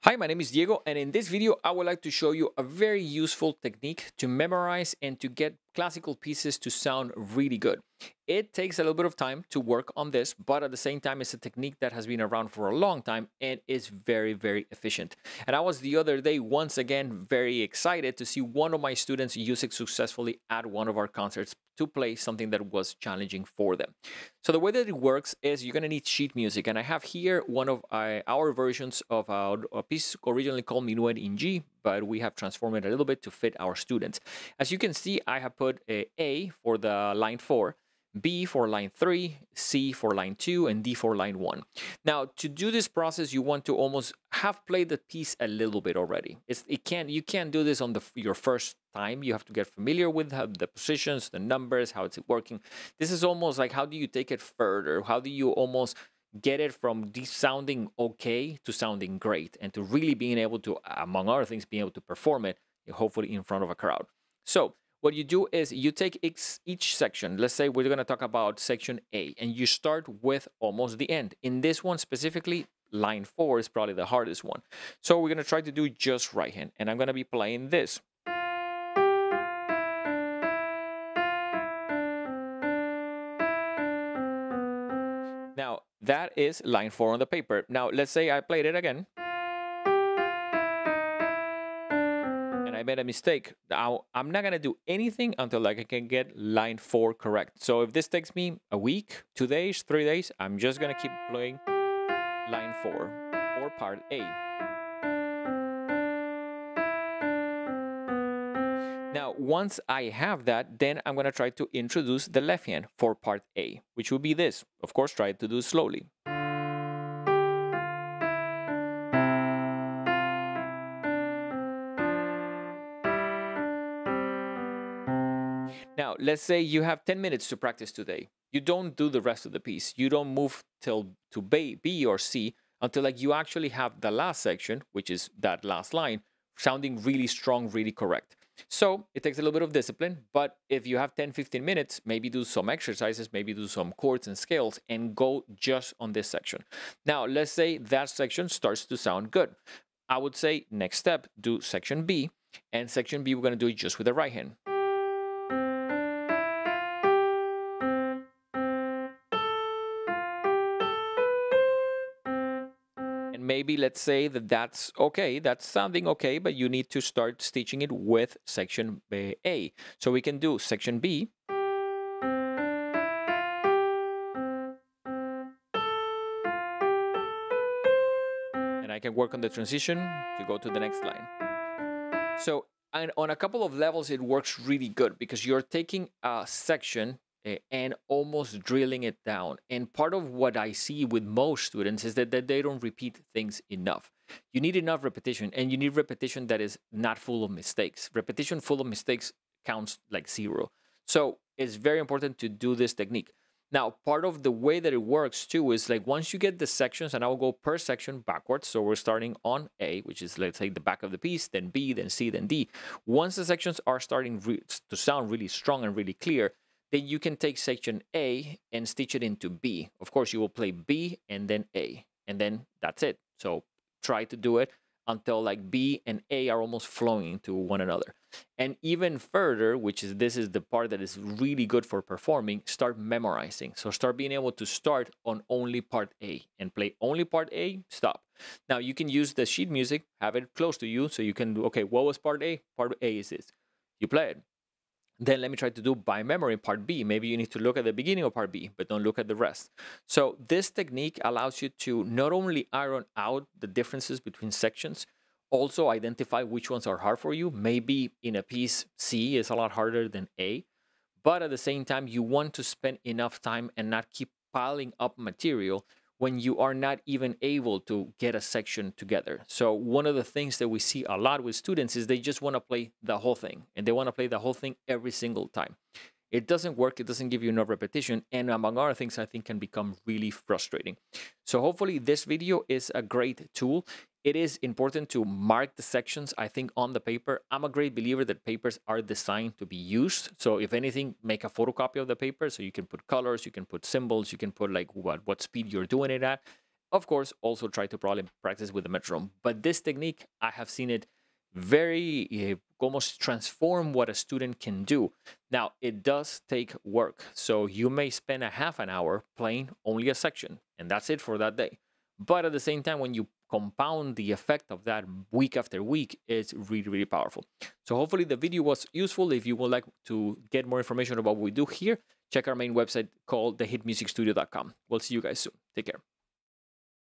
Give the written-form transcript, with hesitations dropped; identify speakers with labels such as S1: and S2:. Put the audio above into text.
S1: Hi, my name is Diego, and in this video, I would like to show you a very useful technique to memorize and to get classical pieces to sound really good. It takes a little bit of time to work on this, but at the same time, it's a technique that has been around for a long time and is very, very efficient. And I was the other day, once again, very excited to see one of my students use it successfully at one of our concerts to play something that was challenging for them. So the way that it works is you're going to need sheet music. And I have here one of our versions of a piece originally called Minuet in G, but we have transformed it a little bit to fit our students. As you can see, I have put A for the line 4, B for line 3, C for line 2, and D for line 1. Now, to do this process, you want to almost have played the piece a little bit already. You can't do this on your first time. You have to get familiar with the positions, the numbers, how it's working. This is almost like, how do you take it further? How do you almost get it from sounding okay to sounding great, and to really being able to, among other things, being able to perform it, hopefully in front of a crowd. So what you do is you take each section. Let's say we're going to talk about section A, and you start with almost the end. In this one specifically, line 4 is probably the hardest one. So we're going to try to do just right hand, and I'm going to be playing this. Now, that is line 4 on the paper. Now, let's say I played it again. I made a mistake. Now, I'm not going to do anything until I can get line 4 correct. So if this takes me a week, 2 days, 3 days, I'm just going to keep playing line 4 or part A. Now, once I have that, then I'm going to try to introduce the left hand for part A, which will be this. Of course, try to do slowly. Now, let's say you have 10 minutes to practice today. You don't do the rest of the piece. You don't move to B or C until like you actually have the last section, which is that last line, sounding really strong, really correct. So it takes a little bit of discipline, but if you have 10, 15 minutes, maybe do some exercises, maybe do some chords and scales and go just on this section. Now, let's say that section starts to sound good. I would say next step, do section B, and section B, we're going to do it just with the right hand. Maybe let's say that's okay, that's sounding okay, but you need to start stitching it with section A. So we can do section B. And I can work on the transition to go to the next line. So and on a couple of levels, it works really good because you're taking a section and almost drilling it down. And part of what I see with most students is that they don't repeat things enough. You need enough repetition, and you need repetition that is not full of mistakes. Repetition full of mistakes counts like 0. So it's very important to do this technique. Now, part of the way that it works too is like once you get the sections, and I will go per section backwards. So we're starting on A, which is, let's say, the back of the piece, then B, then C, then D. Once the sections are starting to sound really strong and really clear, then you can take section A and stitch it into B. Of course, you will play B and then A, and then that's it. So try to do it until like B and A are almost flowing into one another. And even further, this is the part that is really good for performing, start memorizing. So start being able to start on only part A and play only part A, stop. Now you can use the sheet music, have it close to you, so you can do, okay, what was part A? Part A is this. You play it. Then let me try to do by memory part B. Maybe you need to look at the beginning of part B, but don't look at the rest. So this technique allows you to not only iron out the differences between sections, also identify which ones are hard for you. Maybe in a piece, C is a lot harder than A, but at the same time, you want to spend enough time and not keep piling up material when you are not even able to get a section together. So one of the things that we see a lot with students is they just want to play the whole thing, and they want to play the whole thing every single time. It doesn't work. It doesn't give you enough repetition, and among other things, I think can become really frustrating. So hopefully this video is a great tool. It is important to mark the sections, I think, on the paper. I'm a great believer that papers are designed to be used. So if anything, make a photocopy of the paper so you can put colors, you can put symbols, you can put like what speed you're doing it at. Of course, also try to probably practice with the metronome. But this technique, I have seen it very almost transform what a student can do. Now, it does take work. So you may spend a half an hour playing only a section, and that's it for that day. But at the same time, when you compound the effect of that week after week, it's really, really powerful. So hopefully the video was useful. If you would like to get more information about what we do here, check our main website called thehitmusicstudio.com. We'll see you guys soon. Take care.